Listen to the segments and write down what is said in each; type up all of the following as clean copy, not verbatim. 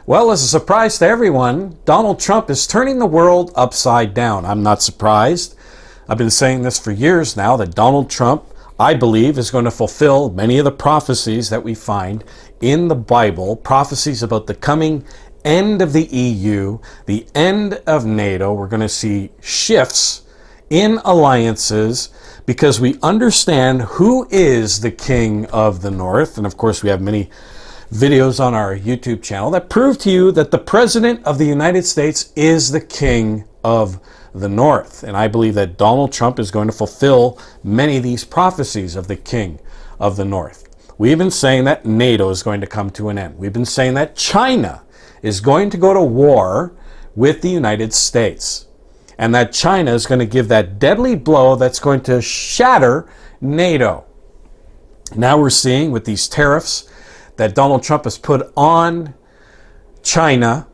Well, as a surprise to everyone, Donald Trump is turning the world upside down. I'm not surprised. I've been saying this for years now, that Donald Trump, I believe, is going to fulfill many of the prophecies that we find in the Bible, prophecies about the coming end of the EU, the end of NATO. We're going to see shifts in alliances because we understand who is the king of the North. And of course, we have many videos on our YouTube channel that prove to you that the President of the United States is the king of the North. And I believe that Donald Trump is going to fulfill many of these prophecies of the king of the North. We've been saying that NATO is going to come to an end. We've been saying that China is going to go to war with the United States, and that China is going to give that deadly blow that's going to shatter NATO. Now we're seeing with these tariffs that Donald Trump has put on China,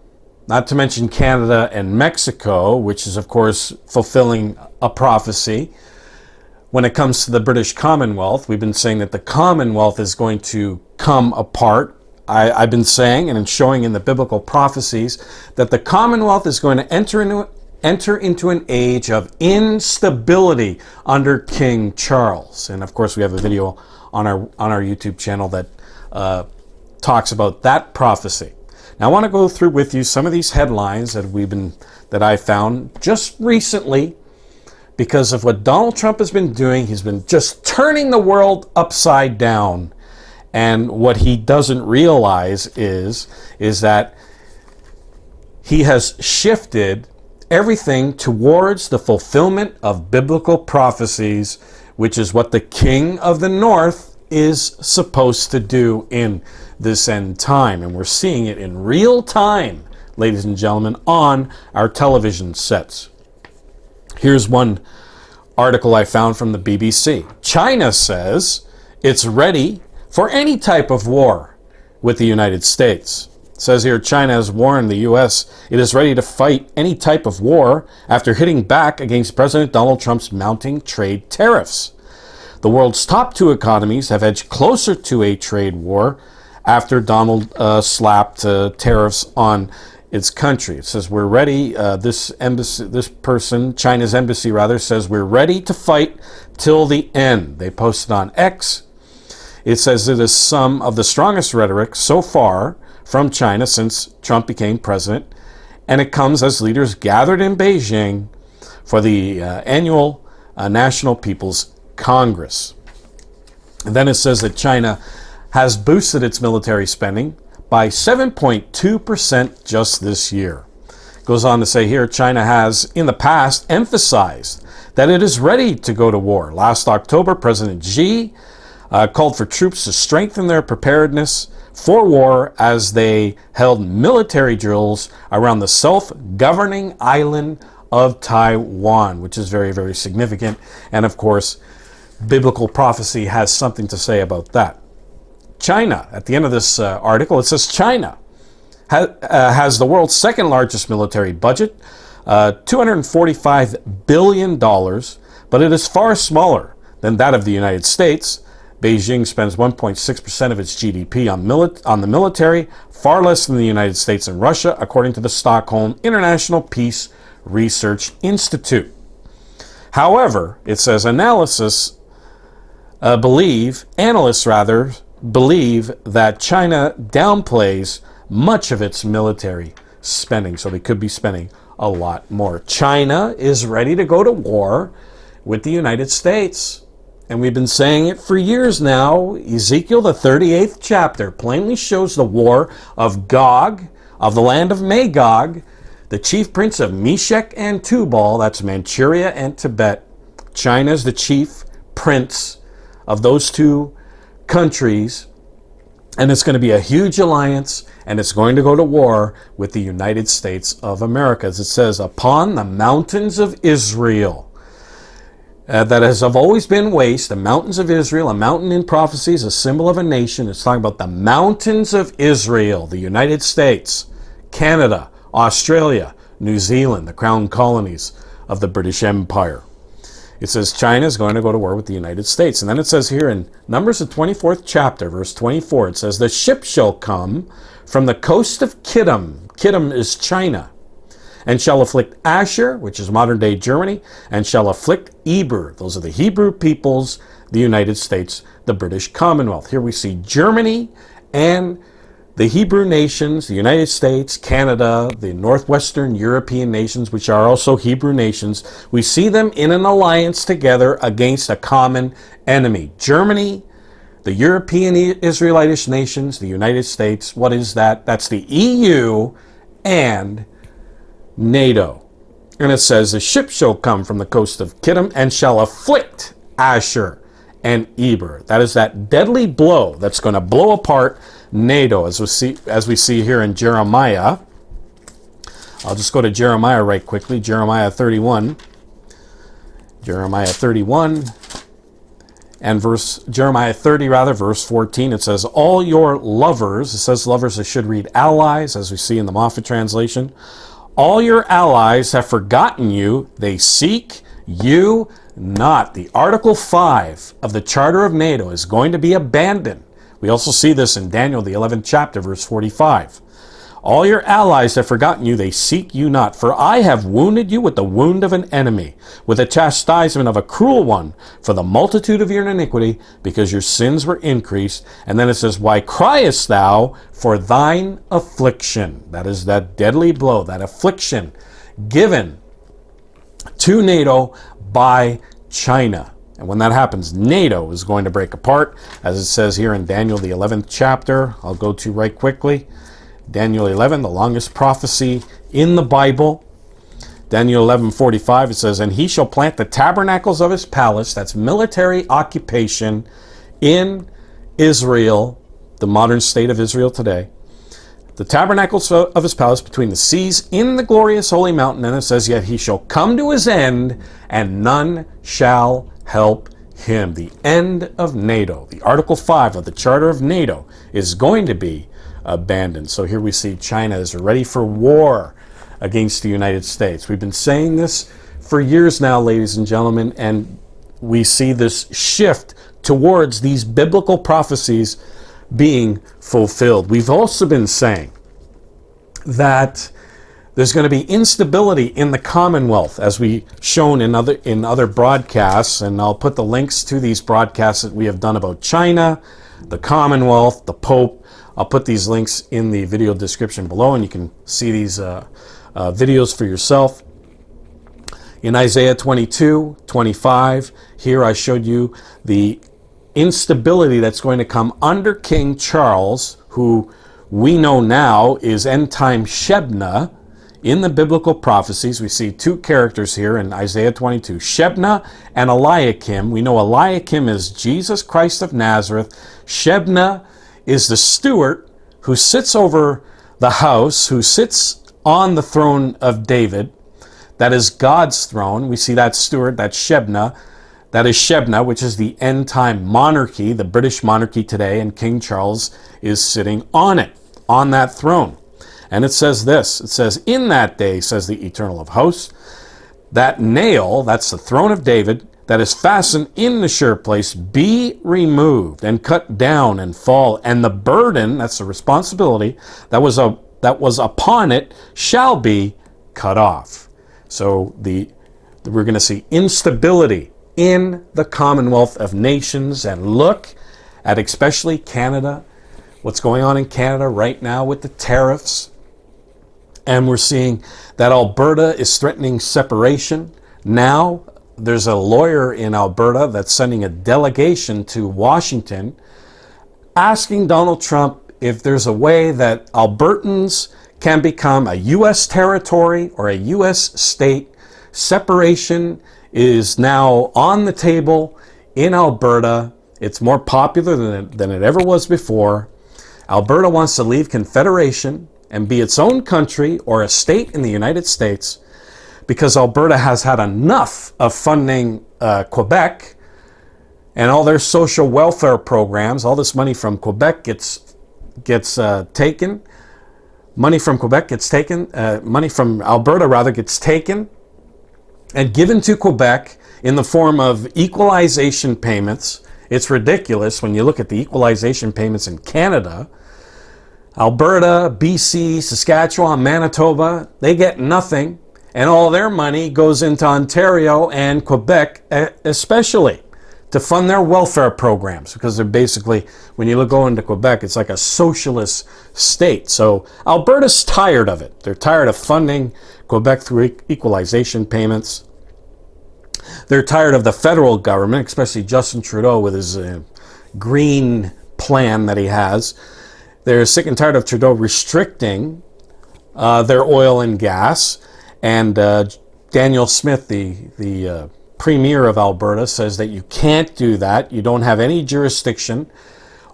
not to mention Canada and Mexico, which is of course fulfilling a prophecy. When it comes to the British Commonwealth, we've been saying that the Commonwealth is going to come apart. I've been saying and showing in the biblical prophecies that the Commonwealth is going to enter into an age of instability under King Charles. And of course, we have a video on our YouTube channel that talks about that prophecy. Now, I want to go through with you some of these headlines that I found just recently. Because of what Donald Trump has been doing, he's been just turning the world upside down. And what he doesn't realize is that he has shifted everything towards the fulfillment of biblical prophecies, which is what the King of the North is supposed to do in this end time. And we're seeing it in real time, ladies and gentlemen, on our television sets. Here's one article I found from the BBC. China says it's ready for any type of war with the United States. It says here, China has warned the U.S. it is ready to fight any type of war after hitting back against President Donald Trump's mounting trade tariffs. The world's top two economies have edged closer to a trade war after Donald slapped tariffs on its country. It says we're ready. China's embassy says we're ready to fight till the end. They posted on X. It says it is some of the strongest rhetoric so far from China since Trump became president, and it comes as leaders gathered in Beijing for the annual National People's Congress. And then it says that China has boosted its military spending by 7.2% just this year. It goes on to say here, China has in the past emphasized that it is ready to go to war. Last October, President Xi called for troops to strengthen their preparedness for war as they held military drills around the self-governing island of Taiwan, which is very, very significant. And of course, biblical prophecy has something to say about that. China, at the end of this article, it says China has the world's second largest military budget, $245 billion, but it is far smaller than that of the United States. Beijing spends 1.6% of its GDP on the military, far less than the United States and Russia, according to the Stockholm International Peace Research Institute. However, it says analysts believe that China downplays much of its military spending, so they could be spending a lot more. China is ready to go to war with the United States. And we've been saying it for years now. Ezekiel, the 38th chapter, plainly shows the war of Gog, of the land of Magog, the chief prince of Meshech and Tubal, that's Manchuria and Tibet. China is the chief prince of those two countries, and it's going to be a huge alliance, and it's going to go to war with the United States of America. As it says, upon the mountains of Israel, that have always been waste, the mountains of Israel, a mountain in prophecy is a symbol of a nation. It's talking about the mountains of Israel, the United States, Canada, Australia, New Zealand, the crown colonies of the British Empire. It says China is going to go to war with the United States. And then it says here in Numbers, the 24th chapter, verse 24, it says, the ship shall come from the coast of Kittim. Kittim is China. And shall afflict Asher, which is modern-day Germany, and shall afflict Eber. Those are the Hebrew peoples, the United States, the British Commonwealth. Here we see Germany and the Hebrew nations, the United States, Canada, the Northwestern European nations, which are also Hebrew nations. We see them in an alliance together against a common enemy. Germany, the European Israelitish nations, the United States. What is that? That's the EU and NATO. And it says, the ship shall come from the coast of Kittim and shall afflict Asher and Eber. That is that deadly blow that's going to blow apart NATO, as we see here in Jeremiah. I'll just go to Jeremiah right quickly. Jeremiah 31. Jeremiah 31 and Jeremiah 30 verse 14. It says, all your lovers, it says lovers, it should read allies, as we see in the Moffat translation. All your allies have forgotten you. They seek you not. The Article 5 of the Charter of NATO is going to be abandoned. We also see this in Daniel, the 11th chapter, verse 45. All your allies have forgotten you. They seek you not. For I have wounded you with the wound of an enemy, with the chastisement of a cruel one, for the multitude of your iniquity, because your sins were increased. And then it says, why criest thou for thine affliction? That is that deadly blow, that affliction given to NATO by China. And when that happens, NATO is going to break apart, as it says here in Daniel, the 11th chapter. I'll go to right quickly. Daniel 11, the longest prophecy in the Bible. Daniel 11:45, it says, and he shall plant the tabernacles of his palace, that's military occupation, in Israel, the modern state of Israel today. The tabernacles of his palace between the seas in the glorious holy mountain. And it says, yet he shall come to his end, and none shall help him. The end of NATO, the Article 5 of the Charter of NATO, is going to be abandoned. So here we see China is ready for war against the United States. We've been saying this for years now, ladies and gentlemen, and we see this shift towards these biblical prophecies being fulfilled. We've also been saying that there's going to be instability in the Commonwealth, as we shown in other broadcasts, and I'll put the links to these broadcasts that we have done about China, the Commonwealth, the Pope. I'll put these links in the video description below, and you can see these videos for yourself. In Isaiah 22:25, here I showed you the instability that's going to come under King Charles, who we know now is end-time Shebna. In the biblical prophecies, we see two characters here in Isaiah 22, Shebna and Eliakim. We know Eliakim is Jesus Christ of Nazareth. Shebna is the steward who sits over the house, who sits on the throne of David. That is God's throne. We see that steward, that Shebna. That is Shebna, which is the end-time monarchy, the British monarchy today, and King Charles is sitting on it, on that throne. And it says this, it says, in that day, says the Eternal of Hosts, that nail, that's the throne of David, that is fastened in the sure place, be removed and cut down and fall, and the burden, that's the responsibility, that was upon it, shall be cut off. So we're going to see instability in the Commonwealth of Nations, and look at especially Canada, what's going on in Canada right now with the tariffs. And we're seeing that Alberta is threatening separation. Now, there's a lawyer in Alberta that's sending a delegation to Washington asking Donald Trump if there's a way that Albertans can become a U.S. territory or a U.S. state. Separation is now on the table in Alberta. It's more popular than it ever was before. Alberta wants to leave Confederation and be its own country or a state in the United States, because Alberta has had enough of funding Quebec and all their social welfare programs. All this money from Quebec gets taken. Money from Quebec gets taken. Money from Alberta, rather, gets taken and given to Quebec in the form of equalization payments. It's ridiculous when you look at the equalization payments in Canada. Alberta, BC, Saskatchewan, Manitoba, they get nothing, and all their money goes into Ontario and Quebec especially to fund their welfare programs, because they're basically, when you go into Quebec, it's like a socialist state. So Alberta's tired of it. They're tired of funding Quebec through equalization payments. They're tired of the federal government, especially Justin Trudeau with his green plan that he has. They're sick and tired of Trudeau restricting their oil and gas. And Daniel Smith, the Premier of Alberta, says that you can't do that. You don't have any jurisdiction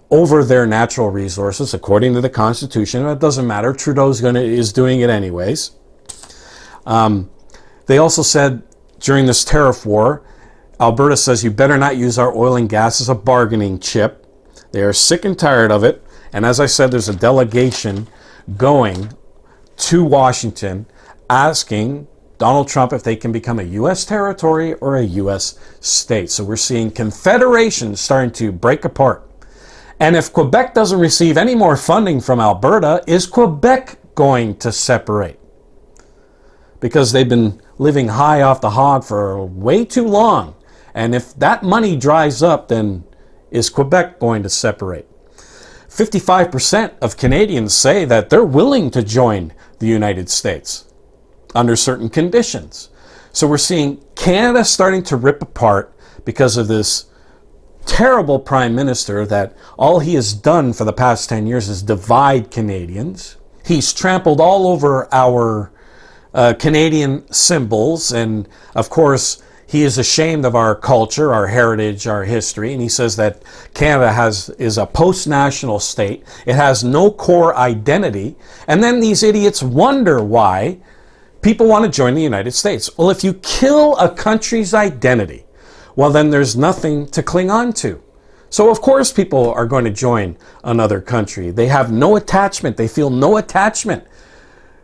over their natural resources, according to the Constitution. It doesn't matter. Trudeau is doing it anyways. They also said during this tariff war, Alberta says you better not use our oil and gas as a bargaining chip. They are sick and tired of it. And as I said, there's a delegation going to Washington asking Donald Trump if they can become a U.S. territory or a U.S. state. So we're seeing confederations starting to break apart. And if Quebec doesn't receive any more funding from Alberta, is Quebec going to separate? Because they've been living high off the hog for way too long. And if that money dries up, then is Quebec going to separate? 55% of Canadians say that they're willing to join the United States under certain conditions. So we're seeing Canada starting to rip apart because of this terrible prime minister that all he has done for the past 10 years is divide Canadians. He's trampled all over our Canadian symbols, and of course he is ashamed of our culture, our heritage, our history, and he says that Canada is a post-national state. It has no core identity, and then these idiots wonder why people want to join the United States. Well, if you kill a country's identity, well, then there's nothing to cling on to. So of course people are going to join another country. They have no attachment. They feel no attachment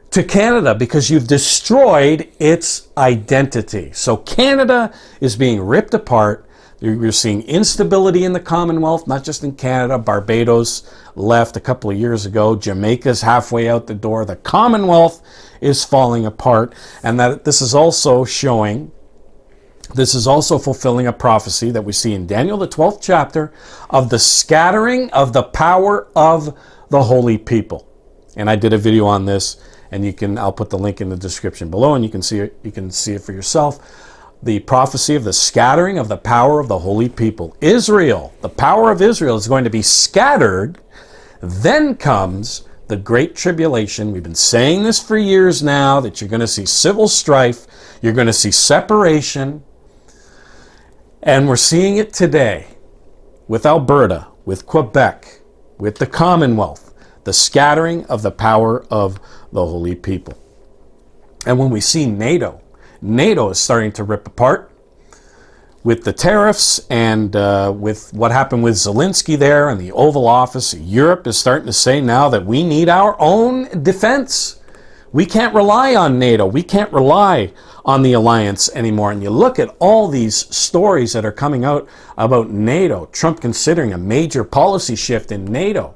to Canada because you've destroyed its identity. So Canada is being ripped apart. You're seeing instability in the Commonwealth, not just in Canada. Barbados left a couple of years ago. Jamaica's halfway out the door. The Commonwealth is falling apart. And that this is also fulfilling a prophecy that we see in Daniel, the 12th chapter, of the scattering of the power of the holy people. And I did a video on this, and I'll put the link in the description below, and you can see it for yourself. The prophecy of the scattering of the power of the holy people. Israel, the power of Israel is going to be scattered. Then comes the Great Tribulation. We've been saying this for years now, that you're going to see civil strife. You're going to see separation. And we're seeing it today with Alberta, with Quebec, with the Commonwealth. The scattering of the power of the holy people. And when we see NATO is starting to rip apart with the tariffs and with what happened with Zelensky there in the Oval Office. Europe is starting to say now that we need our own defense. We can't rely on NATO. We can't rely on the alliance anymore. And you look at all these stories that are coming out about NATO, Trump considering a major policy shift in NATO,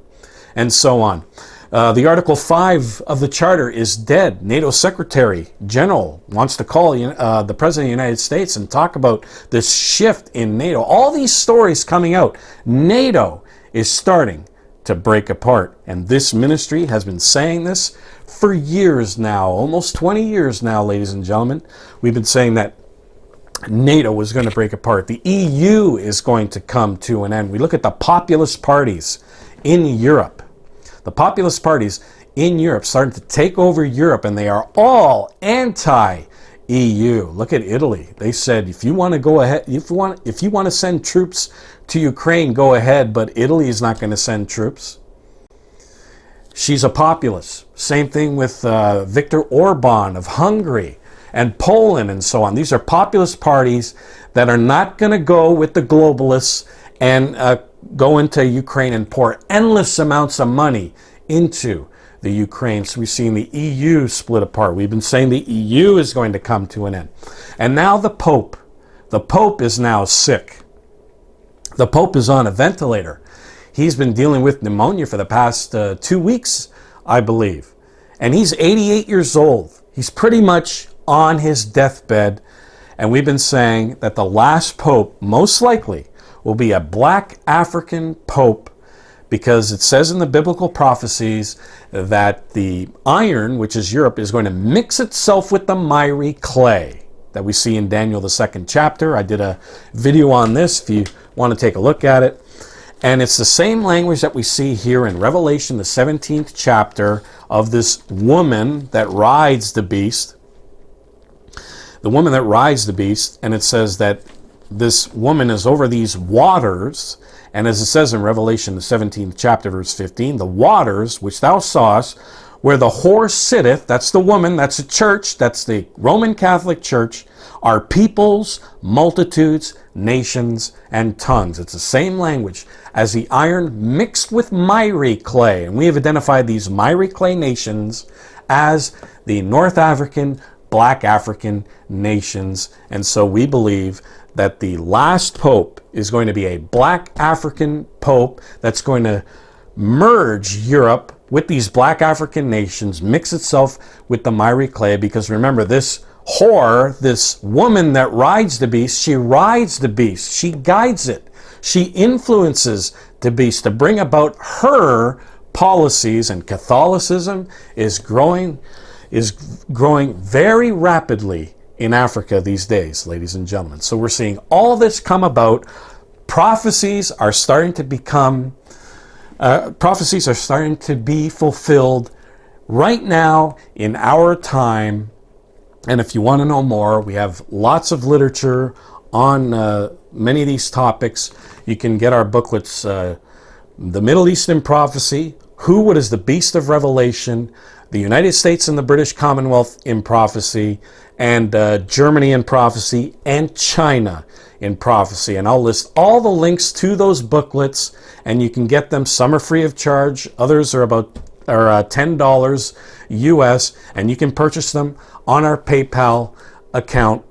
and so on. The Article 5 of the Charter is dead. NATO Secretary General wants to call the President of the United States and talk about this shift in NATO. All these stories coming out. NATO is starting to break apart. And this ministry has been saying this for years now, almost 20 years now, ladies and gentlemen. We've been saying that NATO is going to break apart. The EU is going to come to an end. We look at the populist parties in Europe. The populist parties in Europe starting to take over Europe, and they are all anti-EU. Look at Italy. They said, if you want to go ahead, if you want to send troops to Ukraine, go ahead, but Italy is not going to send troops. She's a populist. Same thing with Viktor Orban of Hungary and Poland and so on. These are populist parties that are not going to go with the globalists and go into Ukraine and pour endless amounts of money into the Ukraine. So we've seen the EU split apart. We've been saying the EU is going to come to an end. And now the Pope, The Pope is now sick. The Pope is on a ventilator. He's been dealing with pneumonia for the past 2 weeks, I believe. And he's 88 years old. He's pretty much on his deathbed. And we've been saying that the last Pope, most likely, will be a black African Pope, because it says in the biblical prophecies that the iron, which is Europe, is going to mix itself with the miry clay that we see in Daniel, the 2nd chapter. I did a video on this if you want to take a look at it. And it's the same language that we see here in Revelation, the 17th chapter, of this woman that rides the beast. The woman that rides the beast, and it says that this woman is over these waters. And as it says in Revelation, the 17th chapter, verse 15, the waters which thou sawest, where the whore sitteth, that's the woman, that's the church, that's the Roman Catholic Church, are peoples, multitudes, nations, and tongues. It's the same language as the iron mixed with miry clay. And we have identified these miry clay nations as the North African, Black African nations. And so we believe that the last Pope is going to be a Black African Pope that's going to merge Europe with these Black African nations, mix itself with the miry clay, because remember, this whore, this woman that rides the beast, she rides the beast, she guides it, she influences the beast to bring about her policies, and Catholicism is growing very rapidly in Africa these days, ladies and gentlemen. So we're seeing all this come about. Prophecies are starting to be fulfilled right now in our time. And if you want to know more, we have lots of literature on many of these topics. You can get our booklets, The Middle Eastern Prophecy, What is the Beast of Revelation, the United States and the British Commonwealth in Prophecy, and Germany in Prophecy, and China in Prophecy. And I'll list all the links to those booklets, and you can get them. Some are free of charge, others are $10 US, and you can purchase them on our PayPal account,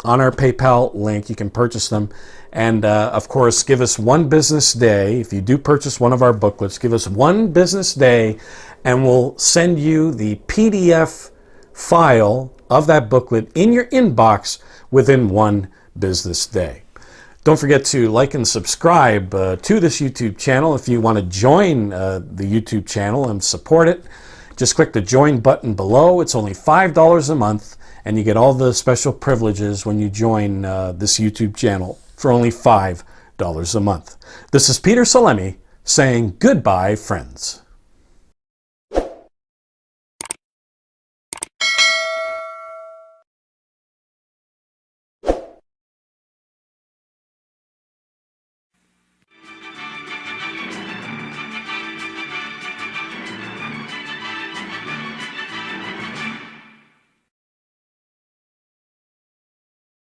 on our PayPal link. You can purchase them. And of course, give us one business day. If you do purchase one of our booklets, give us one business day, and we'll send you the PDF file of that booklet in your inbox within one business day. Don't forget to like and subscribe to this YouTube channel. If you want to join the YouTube channel and support it, just click the join button below. It's only $5 a month, and you get all the special privileges when you join this YouTube channel for only $5 a month. This is Peter Salemi saying goodbye, friends.